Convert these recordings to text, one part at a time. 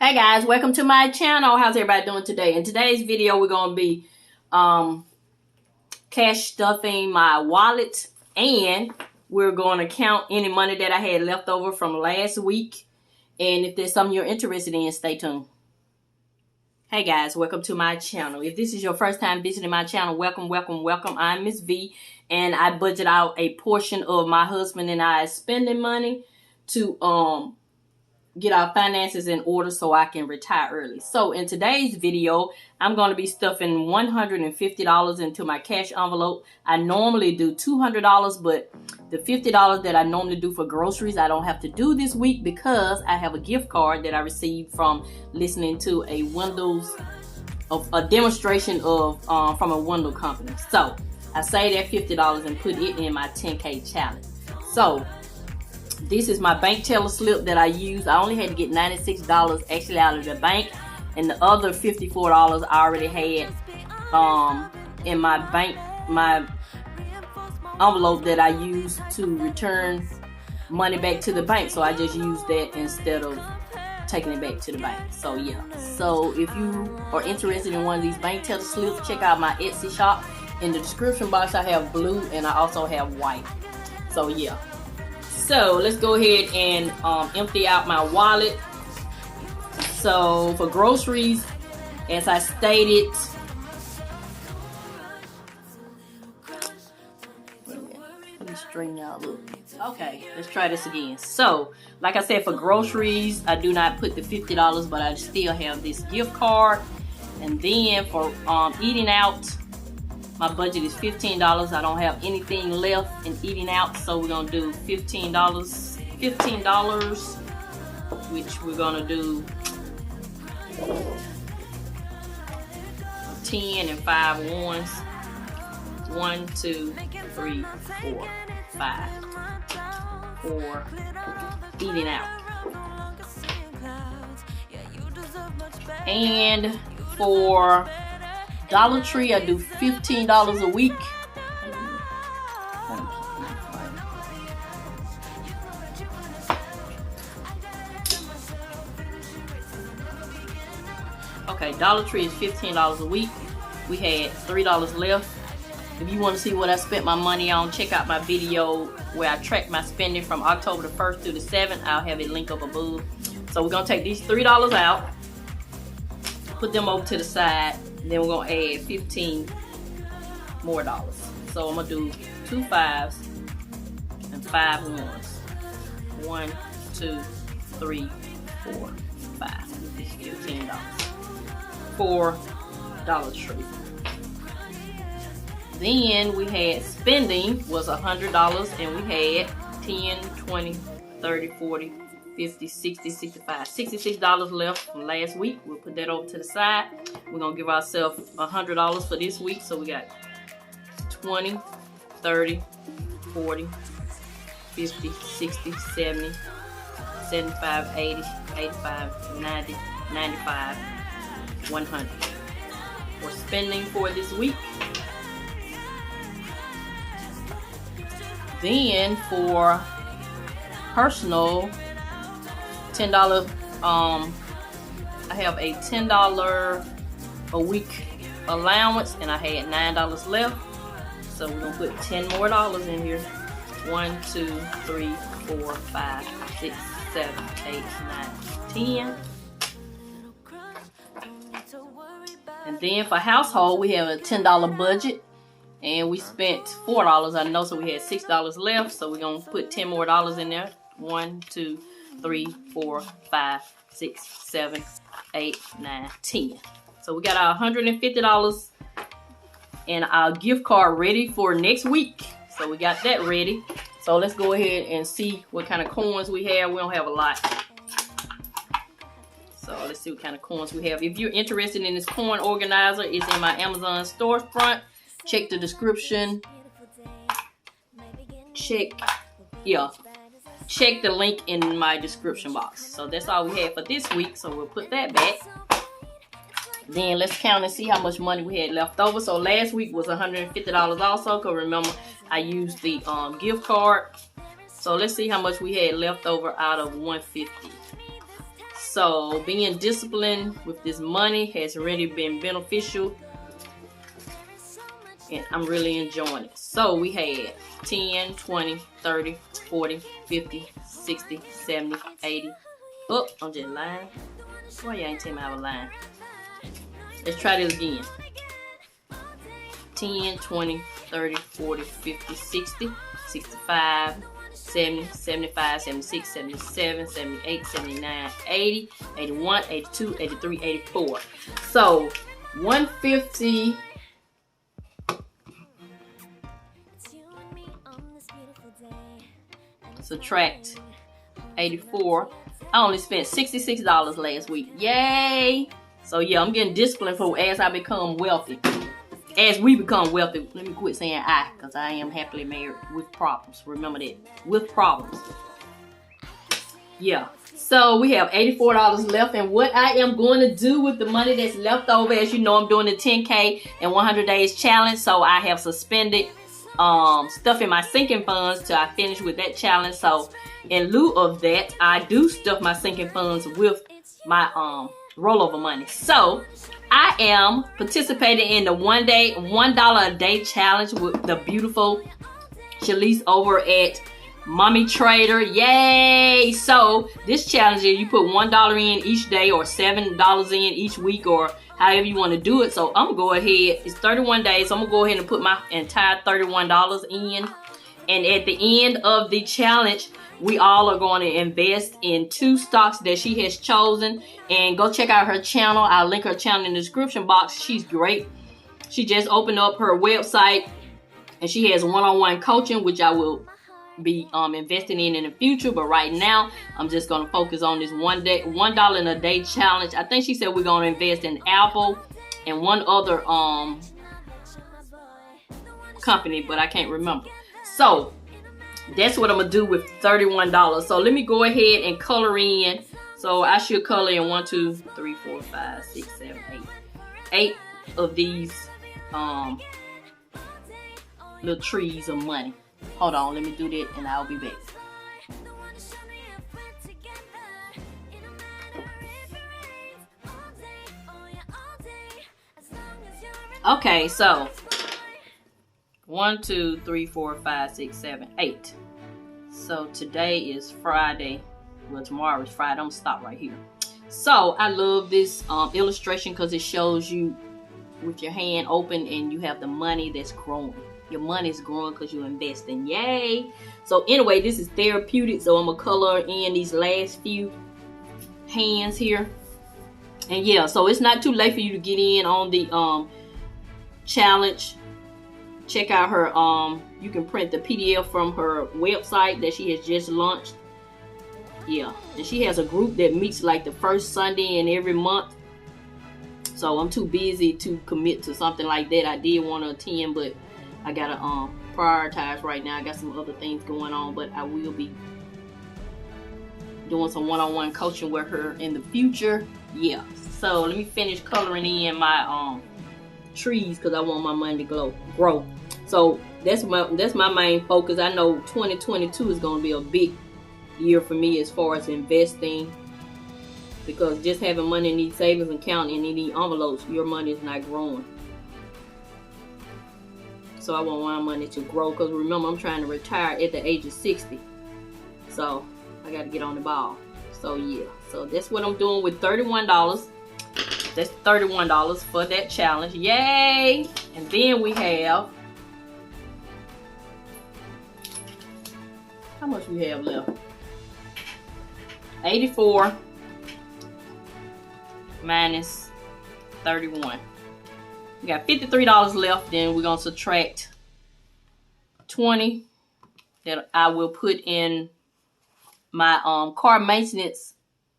Hey guys, welcome to my channel. How's everybody doing today? In today's video, we're going to be cash stuffing my wallet, and we're going to count any money that I had left over from last week. And if there's something you're interested in, stay tuned. Hey guys, welcome to my channel. If this is your first time visiting my channel, welcome. I'm Mrs Vee, and I budget out a portion of my husband and I's spending money to get our finances in order so I can retire early. So in today's video, I'm going to be stuffing $150 into my cash envelope. I normally do $200, but the $50 that I normally do for groceries, I don't have to do this week because I have a gift card that I received from listening to a demonstration of from a window company. So I saved that $50 and put it in my 10K challenge. So this is my bank teller slip that I used. I only had to get $96 actually out of the bank, and the other $54 I already had in my envelope that I used to return money back to the bank. So I just used that instead of taking it back to the bank. So yeah. So if you are interested in one of these bank teller slips, check out my Etsy shop. In the description box, I have blue and I also have white. So yeah. So let's go ahead and empty out my wallet. So for groceries, as I stated, let me straighten out a little. Okay, let's try this again. So like I said, for groceries, I do not put the $50, but I still have this gift card. And then for eating out, my budget is $15. I don't have anything left in eating out, so we're gonna do $15, which we're gonna do 10 and 5 ones. 1, 2, 3, 4, 5 for eating out. And for Dollar Tree, I do $15 a week. Okay, Dollar Tree is $15 a week. We had $3 left. If you want to see what I spent my money on, check out my video where I tracked my spending from October the 1st through the 7th. I'll have it linked up above. So we're going to take these $3 out, put them over to the side. Then we're gonna add $15 more. So I'm gonna do 2 5s and 5 1s. 1, 2, 3, 4, 5. This is $15 for Dollar Tree. Then we had spending was $100, and we had 10, 20, 30, 40, 50, 60, 65, $66 left from last week. We'll put that over to the side. We're gonna give ourselves $100 for this week. So we got 20, 30, 40, 50, 60, 70, 75, 80, 85, 90, 95, 100 for spending for this week. Then for personal, $10, I have a $10 a week allowance, and I had $9 left. So we're gonna put $10 more in here. 1, 2, 3, 4, 5, 6, 7, 8, 9, 10. And then for household, we have a $10 budget, and we spent $4, I know, so we had $6 left. So we're gonna put $10 more in there. 1, 2, 3, 4, 5, 6, 7, 8, 9, 10. So we got our $150 and our gift card ready for next week. So we got that ready. So let's go ahead and see what kind of coins we have. We don't have a lot. So let's see what kind of coins we have. If you're interested in this coin organizer, it's in my Amazon storefront. Check the description. Check the link in my description box. So that's all we had for this week, so we'll put that back. Then let's count and see how much money we had left over. So last week was $150 also, because remember I used the gift card. So let's see how much we had left over out of $150. So being disciplined with this money has really been beneficial, and I'm really enjoying it. So we had 10, 20, 30, 40, 50, 60, 70, 80. Oh, I'm just lying. Why you ain't tell me I was lying? Let's try this again. 10, 20, 30, 40, 50, 60, 65, 70, 75, 76, 77, 78, 79, 80, 81, 82, 83, 84. So 150 subtract 84. I only spent $66 last week. Yay! So yeah, I'm getting disciplined for as I become wealthy. As we become wealthy. Let me quit saying I, because I am happily married with problems. Remember that. With problems. Yeah. So we have $84 left. And what I am going to do with the money that's left over, as you know, I'm doing the 10K and 100 days challenge. So I have suspended stuff in my sinking funds till I finish with that challenge. So in lieu of that, I do stuff my sinking funds with my rollover money. So I am participating in the $1 a day challenge with the beautiful Shalise over at Mommy Trader. Yay! So this challenge is you put $1 in each day or $7 in each week or however you want to do it. So I'm gonna go ahead. It's 31 days. So I'm gonna go ahead and put my entire $31 in. And at the end of the challenge, we all are going to invest in 2 stocks that she has chosen. And go check out her channel. I'll link her channel in the description box. She's great. She just opened up her website and she has one-on-one coaching, which I will be investing in the future. But right now, I'm just going to focus on this $1 in a day challenge. I think she said we're going to invest in Apple and one other company, but I can't remember. So that's what I'm gonna do with $31. So let me go ahead and color in. So I should color in 1, 2, 3, 4, 5, 6, 7, 8 of these little trees of money. Hold on, let me do that and I'll be back. Okay, so 1, 2, 3, 4, 5, 6, 7, 8. So today is Friday. Well, tomorrow is Friday. I'm gonna stop right here. So I love this illustration because it shows you with your hand open and you have the money that's growing. Your money is growing because you're investing. Yay! So anyway, this is therapeutic. So I'm gonna color in these last few hands here. And yeah, so it's not too late for you to get in on the challenge. Check out her, you can print the PDF from her website that she has just launched. Yeah, and she has a group that meets like the first Sunday in every month. So I'm too busy to commit to something like that. I did want to attend, but I gotta prioritize right now. I got some other things going on, but I will be doing some one-on-one coaching with her in the future. Yeah, so let me finish coloring in my trees because I want my money to grow. So that's my main focus. I know 2022 is going to be a big year for me as far as investing, because just having money in these savings account and in these envelopes, your money is not growing. So I want my money to grow because remember, I'm trying to retire at the age of 60. So I got to get on the ball. So yeah, so that's what I'm doing with $31. That's $31 for that challenge. Yay! And then we have, how much we have left? 84 minus 31. We got $53 left. Then we're gonna subtract 20 that I will put in my car maintenance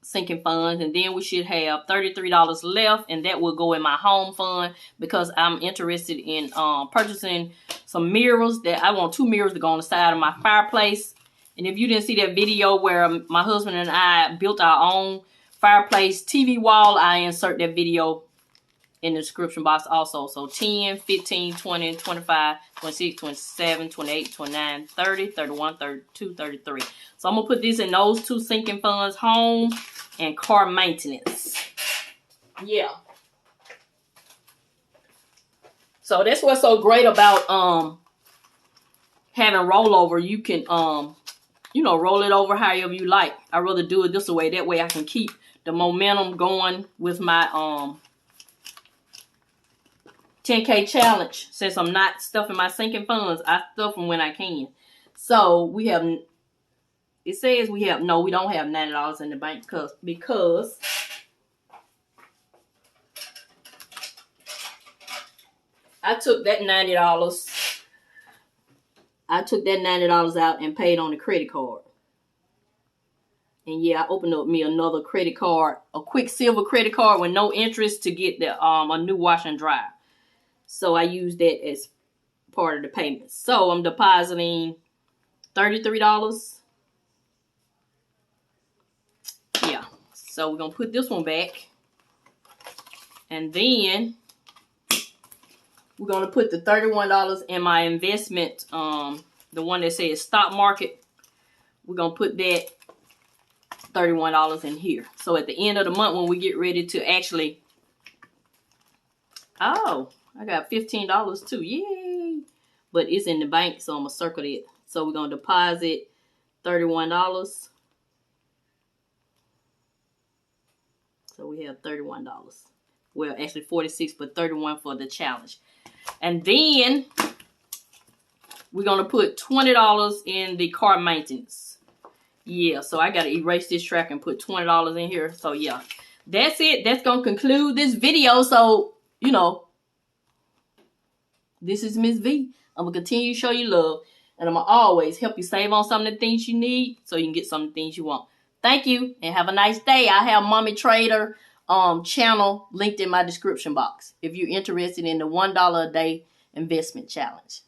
sinking funds, and then we should have $33 left, and that will go in my home fund because I'm interested in purchasing some mirrors. That I want 2 mirrors to go on the side of my fireplace. And if you didn't see that video where my husband and I built our own fireplace TV wall, I insert that video in the description box also. So 10, 15, 20, 25, 26, 27, 28, 29, 30, 31, 32, 33. So I'm going to put this in those two sinking funds, home and car maintenance. Yeah. So that's what's so great about having rollover. You can you know, roll it over however you like. I'd rather do it this way. That way I can keep the momentum going with my 10K challenge. Since I'm not stuffing my sinking funds, I stuff them when I can. So we have, it says we have, no, we don't have $90 in the bank because I took that $90. I took that $90 out and paid on the credit card. And yeah, I opened up me another credit card, a Quicksilver credit card with no interest to get the a new wash and dry. So I used that as part of the payment. So I'm depositing $33. Yeah. So we're gonna put this one back. And then we're gonna put the $31 in my investment, the one that says stock market. We're gonna put that $31 in here. So at the end of the month, when we get ready to actually, oh, I got $15 too, yay! But it's in the bank, so I'm gonna circle it. So we're gonna deposit $31. So we have $31. Well, actually 46, but 31 for the challenge. And then we're gonna put $20 in the car maintenance. Yeah, so I gotta erase this track and put $20 in here. So yeah, that's it. That's gonna conclude this video. So, you know, this is Miss V. I'm gonna continue to show you love, and I'm gonna always help you save on some of the things you need so you can get some of the things you want. Thank you, and have a nice day. I have Mommy Trader channel linked in my description box if you're interested in the $1 a day investment challenge.